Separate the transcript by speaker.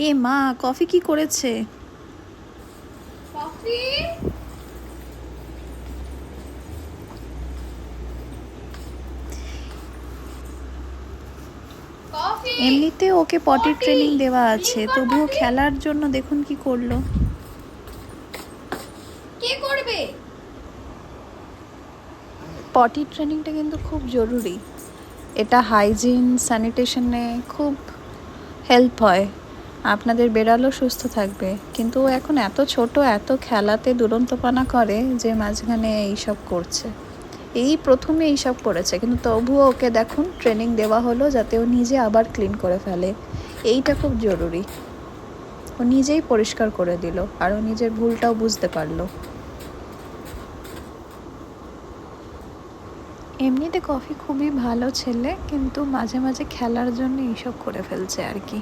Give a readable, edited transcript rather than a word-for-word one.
Speaker 1: এ মা, কফি কি করেছে?
Speaker 2: কফি কফি
Speaker 1: এমনিতে ওকে পটি
Speaker 2: পটি
Speaker 1: ট্রেনিং দেওয়া আছে,
Speaker 2: ক্লিন কর
Speaker 1: তবুও
Speaker 2: পটি।
Speaker 1: খেলার জন্য দেখুন কি করলো।
Speaker 2: কে করবে?
Speaker 1: পটি ট্রেনিংটা কিন্তু খুব জরুরি। এটা হাইজিন স্যানিটেশনে খুব হেল্প হয়। আপনাদের বেড়ালও সুস্থ থাকবে। কিন্তু ও এখন এত ছোট, এত খেলাতে দুরন্তপনা করে যে মাঝখানে এইসব করছে। এই প্রথমে এইসব করেছে, কিন্তু তবুও ওকে দেখুন ট্রেনিং দেওয়া হলো যাতে ও নিজে আবার ক্লিন করে ফেলে। এইটা খুব জরুরি। ও নিজেই পরিষ্কার করে দিল আর ও নিজের ভুলটাও বুঝতে পারলো। এমনিতে কফি খুবই ভালো ছেলে, কিন্তু মাঝে মাঝে খেলার জন্য এইসব করে ফেলছে আর কি।